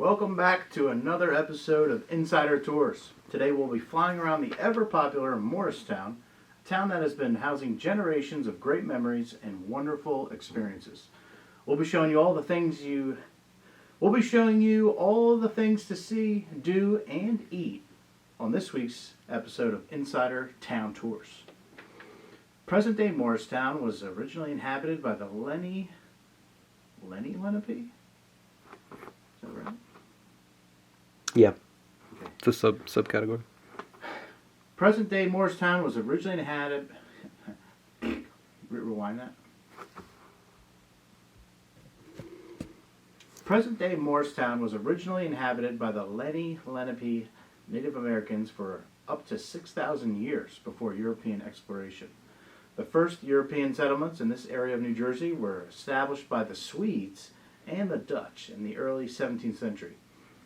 Welcome back to another episode of Insider Tours. Today we'll be flying around the ever-popular Morristown, a town that has been housing generations of great memories and wonderful experiences. We'll be showing you all the things to see, do, and eat on this week's episode of Insider Town Tours. Present-day Morristown was originally inhabited by the Lenape? Is that right? Yeah. Okay. It's a subcategory. Present-day Morristown was originally inhabited... Rewind that. Present-day Morristown was originally inhabited by the Lenape Native Americans for up to 6,000 years before European exploration. The first European settlements in this area of New Jersey were established by the Swedes and the Dutch in the early 17th century,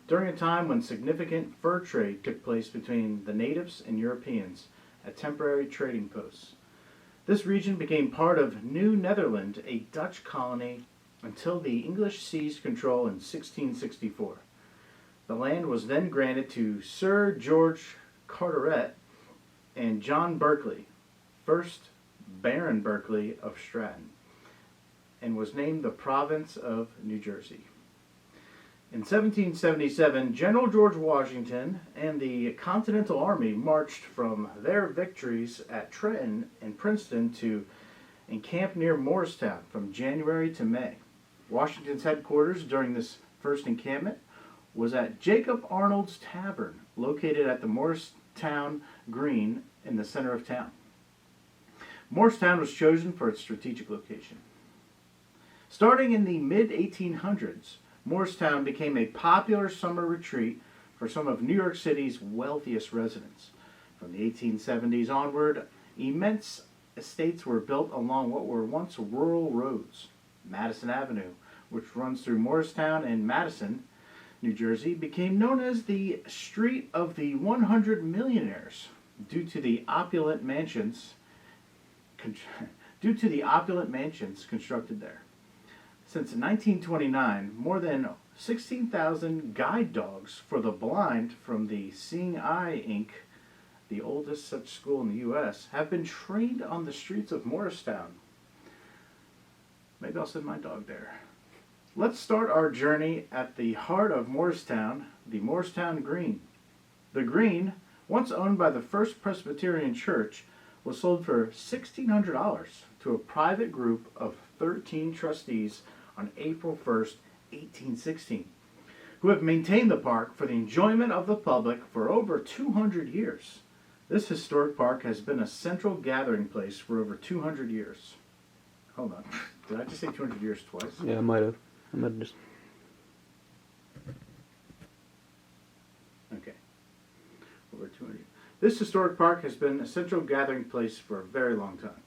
during a time when significant fur trade took place between the natives and Europeans at temporary trading posts. This region became part of New Netherland, a Dutch colony, until the English seized control in 1664. The land was then granted to Sir George Carteret and John Berkeley, first Baron Berkeley of Stratton, and was named the province of New Jersey. In 1777, General George Washington and the Continental Army marched from their victories at Trenton and Princeton to encamp near Morristown from January to May. Washington's headquarters during this first encampment was at Jacob Arnold's Tavern, located at the Morristown Green in the center of town. Morristown was chosen for its strategic location. Starting in the mid-1800s, Morristown became a popular summer retreat for some of New York City's wealthiest residents. From the 1870s onward, immense estates were built along what were once rural roads. Madison Avenue, which runs through Morristown and Madison, New Jersey, became known as the Street of the 100 Millionaires due to the opulent mansions constructed there. Since 1929, more than 16,000 guide dogs for the blind from the Seeing Eye, Inc., the oldest such school in the U.S., have been trained on the streets of Morristown. Maybe I'll send my dog there. Let's start our journey at the heart of Morristown, the Morristown Green. The Green, once owned by the First Presbyterian Church, was sold for $1,600 to a private group of 13 trustees on April 1st, 1816, who have maintained the park for the enjoyment of the public for over 200 years. This historic park has been a central gathering place for over 200 years. Hold on. Did I just say 200 years twice? Yeah, I might have just... Okay. Over 200 years. This historic park has been a central gathering place for a very long time.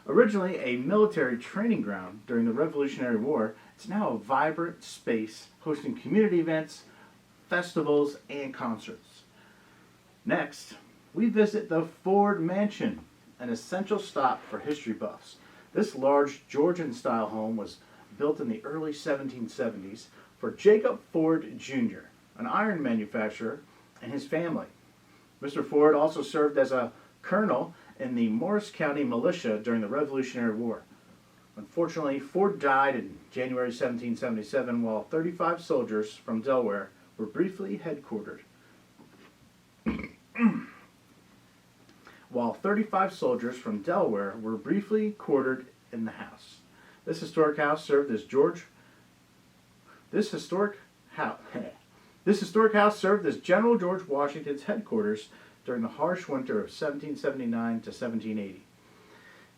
Originally a military training ground during the Revolutionary War, it's now a vibrant space hosting community events, festivals, and concerts. Next, we visit the Ford Mansion, an essential stop for history buffs. This large Georgian-style home was built in the early 1770s for Jacob Ford Jr., an iron manufacturer, and his family. Mr. Ford also served as a colonel in the Morris County Militia during the Revolutionary War. Unfortunately, Ford died in January 1777 while 35 soldiers from Delaware were briefly headquartered. In the house. This historic house served as General George Washington's headquarters during the harsh winter of 1779 to 1780.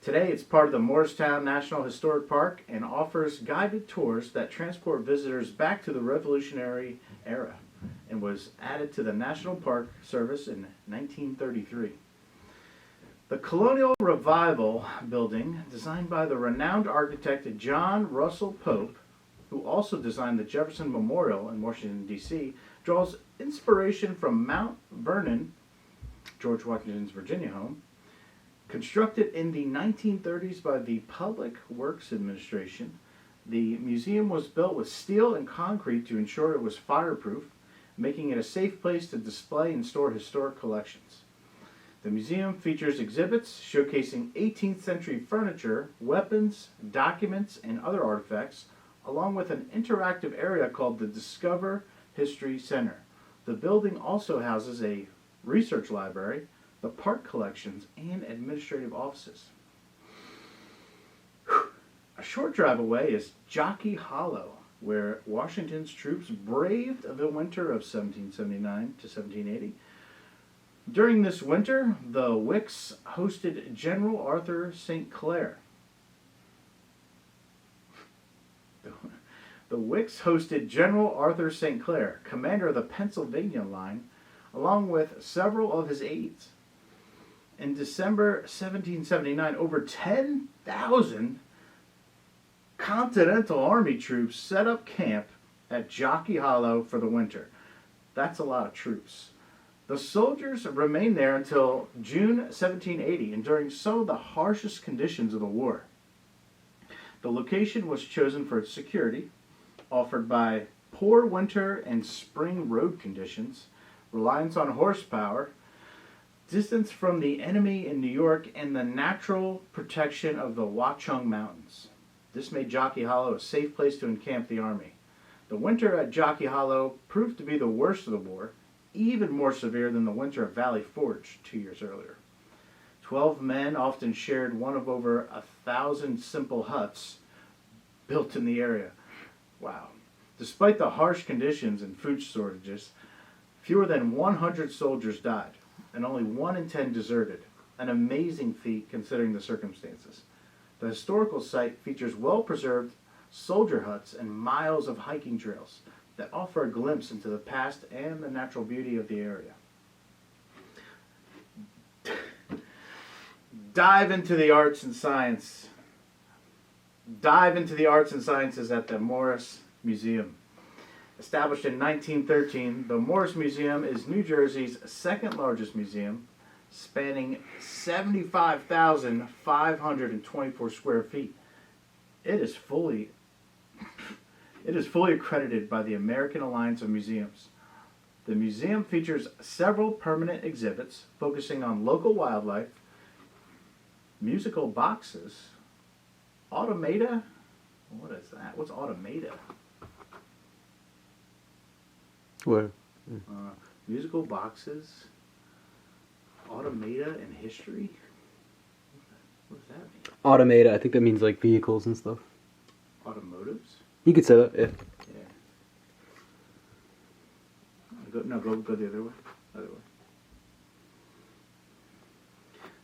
Today, it's part of the Morristown National Historic Park and offers guided tours that transport visitors back to the Revolutionary era and was added to the National Park Service in 1933. The Colonial Revival building, designed by the renowned architect John Russell Pope, who also designed the Jefferson Memorial in Washington, D.C., draws inspiration from Mount Vernon, George Washington's Virginia home, constructed in the 1930s by the Public Works Administration. The museum was built with steel and concrete to ensure it was fireproof, making it a safe place to display and store historic collections. The museum features exhibits showcasing 18th century furniture, weapons, documents, and other artifacts, along with an interactive area called the Discover History Center. The building also houses a research library, the park collections, and administrative offices. A short drive away is Jockey Hollow, where Washington's troops braved the winter of 1779 to 1780. During this winter, the Wicks hosted General Arthur St. Clair. The Wicks hosted General Arthur St. Clair, commander of the Pennsylvania line, along with several of his aides. In December 1779, over 10,000 Continental Army troops set up camp at Jockey Hollow for the winter. That's a lot of troops. The soldiers remained there until June 1780, and during some of the harshest conditions of the war. The location was chosen for its security, offered by poor winter and spring road conditions, reliance on horsepower, distance from the enemy in New York, and the natural protection of the Watchung Mountains. This made Jockey Hollow a safe place to encamp the army. The winter at Jockey Hollow proved to be the worst of the war, even more severe than the winter of Valley Forge 2 years earlier. 12 men often shared one of over 1,000 simple huts built in the area. Wow. Despite the harsh conditions and food shortages, fewer than 100 soldiers died, and only 1 in 10 deserted. An amazing feat considering the circumstances. The historical site features well-preserved soldier huts and miles of hiking trails that offer a glimpse into the past and the natural beauty of the area. Dive into the arts and science. Dive into the arts and sciences at the Morris Museum. Established in 1913, the Morris Museum is New Jersey's second largest museum, spanning 75,524 square feet. It is fully accredited by the American Alliance of Museums. The museum features several permanent exhibits focusing on local wildlife, musical boxes, automata. What is that? What's automata? What? Musical boxes, automata, and history. What does that mean? Automata, I think that means like vehicles and stuff. Automotives? You could say that, yeah. Yeah. Go the other way. Other way.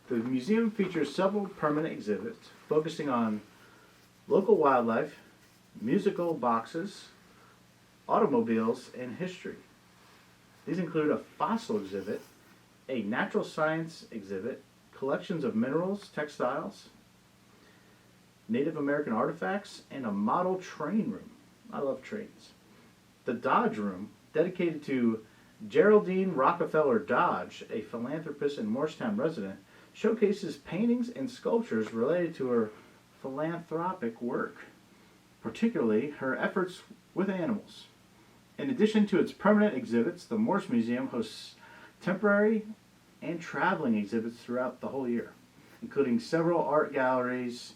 The museum features several permanent exhibits focusing on local wildlife, musical boxes, automobiles, and history. These include a fossil exhibit, a natural science exhibit, collections of minerals, textiles, Native American artifacts, and a model train room. I love trains. The Dodge Room, dedicated to Geraldine Rockefeller Dodge, a philanthropist and Morristown resident, showcases paintings and sculptures related to her philanthropic work, particularly her efforts with animals. In addition to its permanent exhibits, the Morris Museum hosts temporary and traveling exhibits throughout the whole year, including several art galleries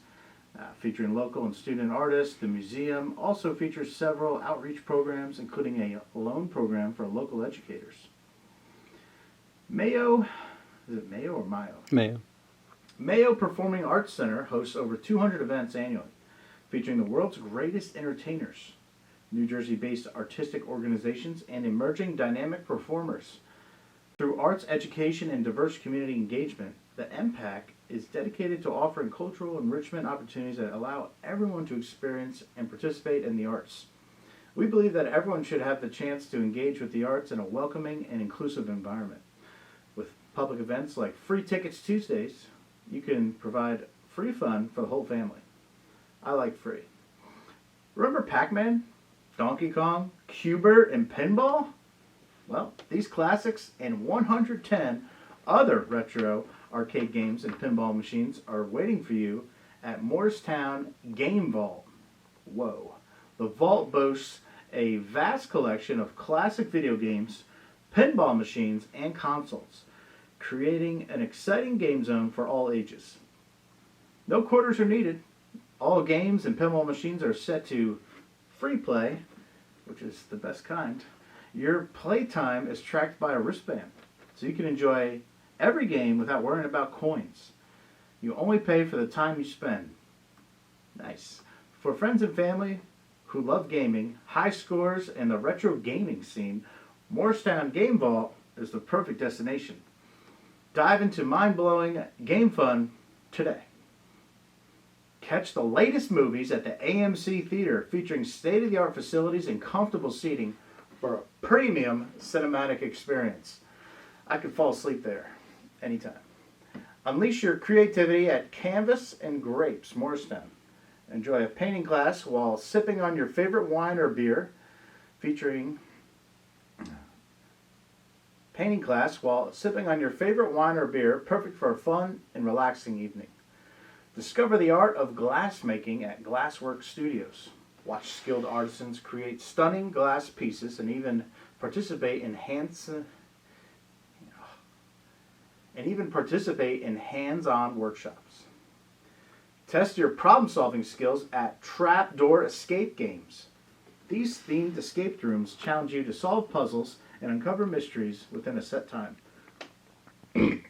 featuring local and student artists. The museum also features several outreach programs, including a loan program for local educators. Mayo, is it Mayo or Mayo? Mayo. Mayo Performing Arts Center hosts over 200 events annually, featuring the world's greatest entertainers, New Jersey-based artistic organizations, and emerging dynamic performers. Through arts education and diverse community engagement, the MPAC is dedicated to offering cultural enrichment opportunities that allow everyone to experience and participate in the arts. We believe that everyone should have the chance to engage with the arts in a welcoming and inclusive environment. With public events like Free Tickets Tuesdays, you can provide free fun for the whole family. I like free. Remember Pac-Man, Donkey Kong, Q*bert, and Pinball? Well, these classics and 110 other retro arcade games and pinball machines are waiting for you at Morristown Game Vault. Whoa. The vault boasts a vast collection of classic video games, pinball machines, and consoles, creating an exciting game zone for all ages. No quarters are needed. All games and pinball machines are set to free play, which is the best kind. Your playtime is tracked by a wristband, so you can enjoy every game without worrying about coins. You only pay for the time you spend. Nice. For friends and family who love gaming, high scores, and the retro gaming scene, Morristown Game Vault is the perfect destination. Dive into mind-blowing game fun today. Catch the latest movies at the AMC Theater featuring state-of-the-art facilities and comfortable seating for a premium cinematic experience. I could fall asleep there anytime. Unleash your creativity at Canvas and Grapes, Morristown. Enjoy a painting class while sipping on your favorite wine or beer, featuring painting class while sipping on your favorite wine or beer, perfect for a fun and relaxing evening. Discover the art of glassmaking at Glassworks Studios. Watch skilled artisans create stunning glass pieces and even participate in hands-on workshops. Test your problem-solving skills at Trapdoor Escape Games. These themed escape rooms challenge you to solve puzzles and uncover mysteries within a set time. There's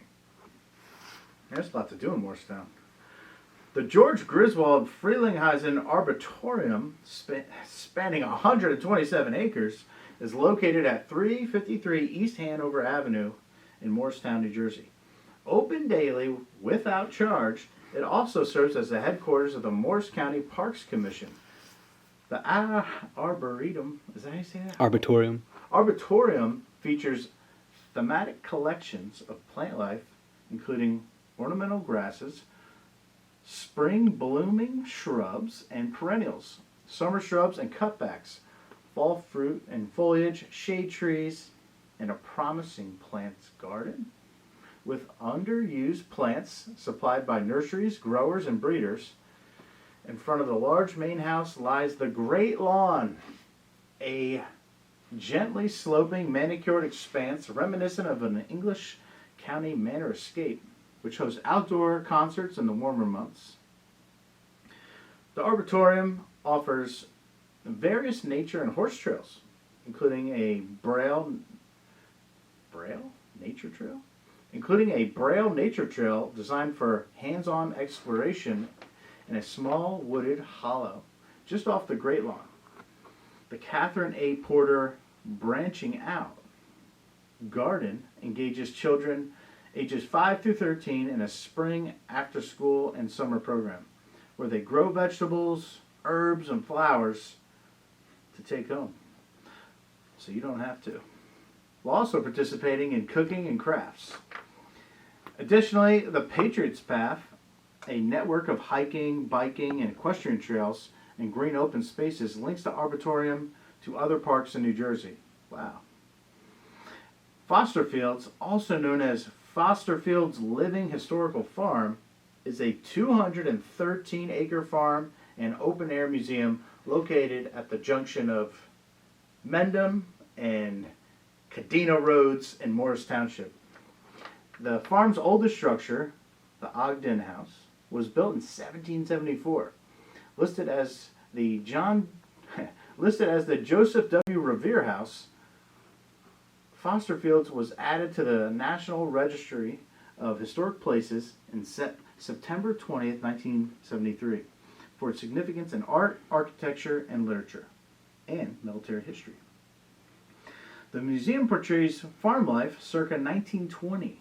a lot to do in Morristown. The George Griswold Frelinghuysen Arboretum, spanning 127 acres, is located at 353 East Hanover Avenue in Morristown, New Jersey. Open daily without charge, it also serves as the headquarters of the Morris County Parks Commission. The Arboretum, is that how you say that? Arboretum. Arboretum features thematic collections of plant life, including ornamental grasses, spring blooming shrubs and perennials, summer shrubs and cutbacks, fall fruit and foliage, shade trees, and a promising plants garden with underused plants supplied by nurseries, growers, and breeders. In front of the large main house lies the Great Lawn, a gently sloping manicured expanse reminiscent of an English county manor escape, which hosts outdoor concerts in the warmer months. The Arboretum offers various nature and horse trails, including a Braille nature trail designed for hands-on exploration in a small wooded hollow just off the Great Lawn. The Catherine A. Porter Branching Out Garden engages children ages 5 through 13 in a spring, after-school, and summer program where they grow vegetables, herbs, and flowers to take home. So you don't have to. While also participating in cooking and crafts. Additionally, the Patriots Path, a network of hiking, biking, and equestrian trails and green open spaces, links the Arboretum to other parks in New Jersey. Wow. Foster Fields, also known as Foster Fields Living Historical Farm, is a 213-acre farm and open-air museum located at the junction of Mendham and Cadena Roads in Morris Township. The farm's oldest structure, the Ogden House, was built in 1774, listed as the Joseph W. Revere House. Foster Fields was added to the National Registry of Historic Places in September 20th, 1973, for its significance in art, architecture, and literature, and military history. The museum portrays farm life circa 1920.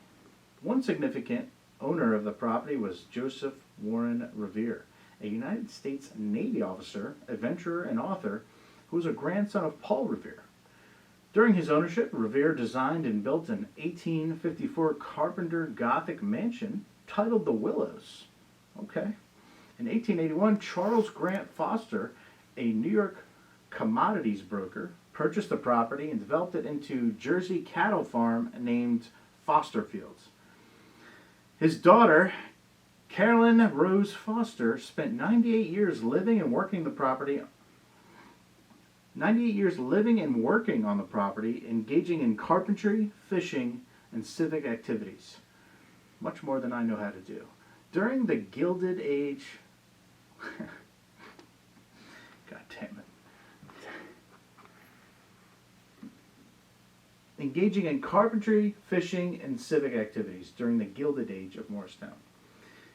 One significant owner of the property was Joseph Warren Revere, a United States Navy officer, adventurer, and author who was a grandson of Paul Revere. During his ownership, Revere designed and built an 1854 Carpenter Gothic mansion titled The Willows. Okay. In 1881, Charles Grant Foster, a New York commodities broker, purchased the property and developed it into Jersey cattle farm named Foster Fields. His daughter, Carolyn Rose Foster spent 98 years living and working the property 98 years living and working on the property, engaging in carpentry, fishing, and civic activities. Much more than I know how to do. During the Gilded Age... God damn it. Engaging in carpentry, fishing, and civic activities during the Gilded Age of Morristown.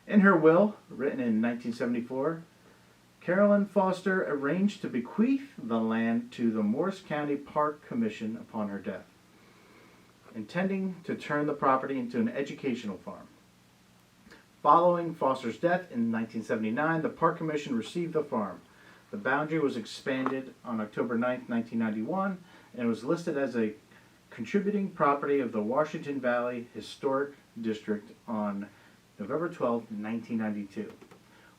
In her will, written in 1974, Carolyn Foster arranged to bequeath the land to the Morris County Park Commission upon her death, intending to turn the property into an educational farm. Following Foster's death in 1979, the Park Commission received the farm. The boundary was expanded on October 9, 1991, and was listed as a contributing property of the Washington Valley Historic District on November 12, 1992.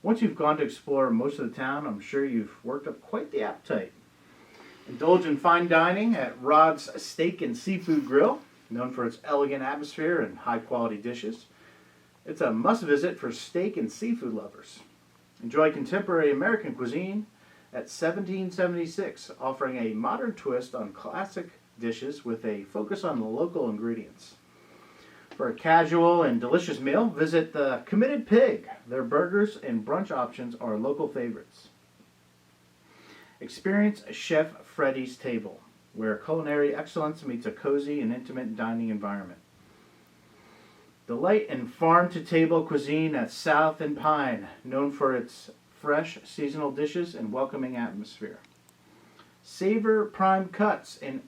Once you've gone to explore most of the town, I'm sure you've worked up quite the appetite. Indulge in fine dining at Rod's Steak and Seafood Grill, known for its elegant atmosphere and high-quality dishes. It's a must-visit for steak and seafood lovers. Enjoy contemporary American cuisine at 1776, offering a modern twist on classic dishes with a focus on the local ingredients. For a casual and delicious meal, visit the Committed Pig. Their burgers and brunch options are local favorites. Experience Chef Freddy's Table, where culinary excellence meets a cozy and intimate dining environment. Delight in farm-to-table cuisine at South and Pine, known for its fresh seasonal dishes and welcoming atmosphere. Savor prime cuts and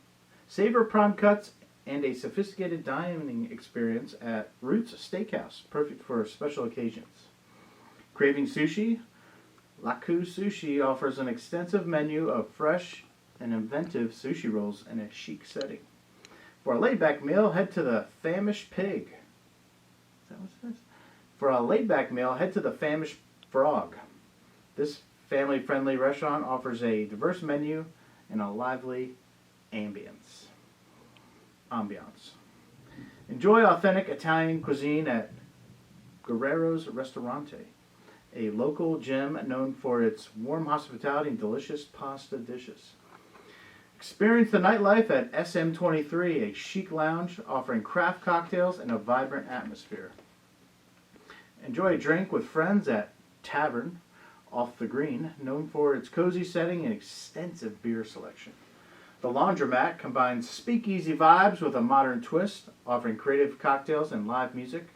a sophisticated dining experience at Roots Steakhouse, perfect for special occasions. Craving sushi? Laku Sushi offers an extensive menu of fresh and inventive sushi rolls in a chic setting. For a laid-back meal, head to the Famished Pig. Is that what it says? For a laid-back meal, head to the Famished Frog. This family-friendly restaurant offers a diverse menu and a lively ambience. Enjoy authentic Italian cuisine at Guerrero's Ristorante, a local gem known for its warm hospitality and delicious pasta dishes. Experience the nightlife at SM23, a chic lounge offering craft cocktails and a vibrant atmosphere. Enjoy a drink with friends at Tavern Off the Green, known for its cozy setting and extensive beer selection. The Laundromat combines speakeasy vibes with a modern twist, offering creative cocktails and live music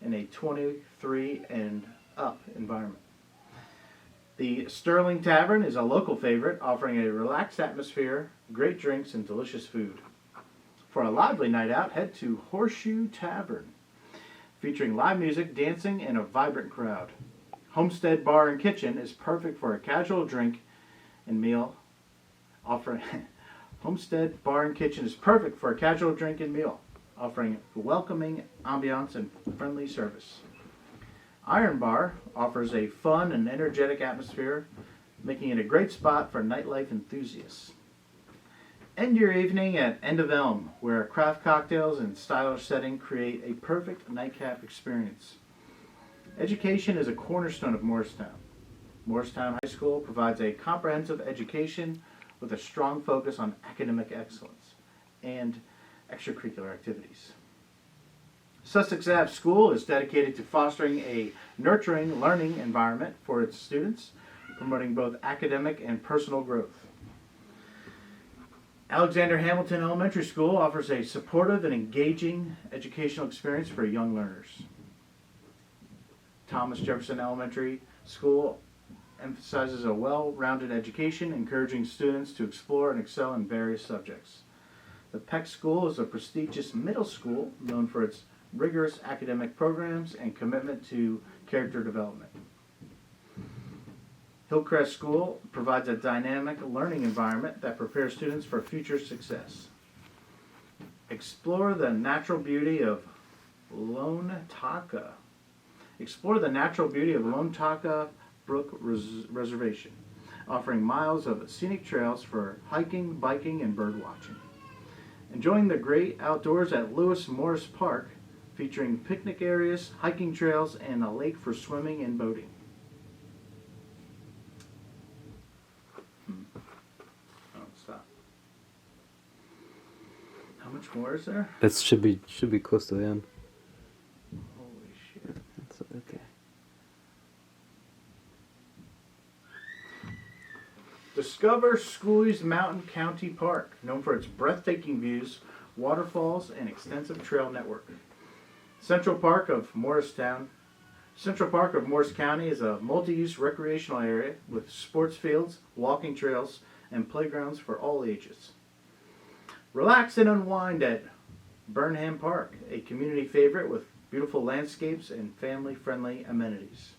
in a 23 and up environment. The Sterling Tavern is a local favorite, offering a relaxed atmosphere, great drinks, and delicious food. For a lively night out, head to Horseshoe Tavern, featuring live music, dancing, and a vibrant crowd. Homestead Bar and Kitchen is perfect for a casual drink and meal, offering Homestead Bar and Kitchen is perfect for a casual drink and meal, offering welcoming ambiance and friendly service. Iron Bar offers a fun and energetic atmosphere, making it a great spot for nightlife enthusiasts. End your evening at End of Elm, where craft cocktails and stylish setting create a perfect nightcap experience. Education is a cornerstone of Morristown. Morristown High School provides a comprehensive education with a strong focus on academic excellence and extracurricular activities. Sussex Ave School is dedicated to fostering a nurturing learning environment for its students, promoting both academic and personal growth. Alexander Hamilton Elementary School offers a supportive and engaging educational experience for young learners. Thomas Jefferson Elementary School emphasizes a well-rounded education, encouraging students to explore and excel in various subjects. The Peck School is a prestigious middle school known for its rigorous academic programs and commitment to character development. Hillcrest School provides a dynamic learning environment that prepares students for future success. Explore the natural beauty of Lone Taka. Explore the natural beauty of Lone Taka Brook Reservation, offering miles of scenic trails for hiking, biking, and bird watching. Enjoying the great outdoors at Lewis Morris Park, featuring picnic areas, hiking trails, and a lake for swimming and boating. Oh, stop. How much more is there? That should be close to the end. Holy shit. That's okay. Discover Schooley's Mountain County Park, known for its breathtaking views, waterfalls, and extensive trail network. Central Park of Morris County is a multi-use recreational area with sports fields, walking trails, and playgrounds for all ages. Relax and unwind at Burnham Park, a community favorite with beautiful landscapes and family-friendly amenities.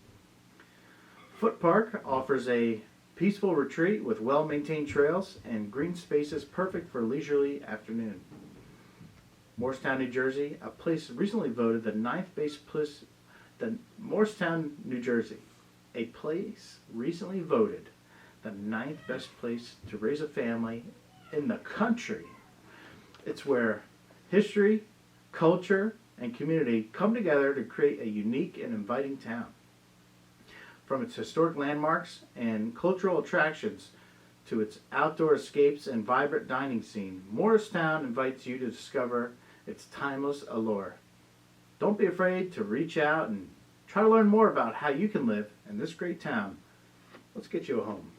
Foot Park offers a peaceful retreat with well-maintained trails and green spaces perfect for leisurely afternoon. Morristown, New Jersey, a place recently voted the ninth best place. Morristown, New Jersey, a place recently voted the ninth best place to raise a family in the country. It's where history, culture, and community come together to create a unique and inviting town. From its historic landmarks and cultural attractions to its outdoor escapes and vibrant dining scene, Morristown invites you to discover its timeless allure. Don't be afraid to reach out and try to learn more about how you can live in this great town. Let's get you a home.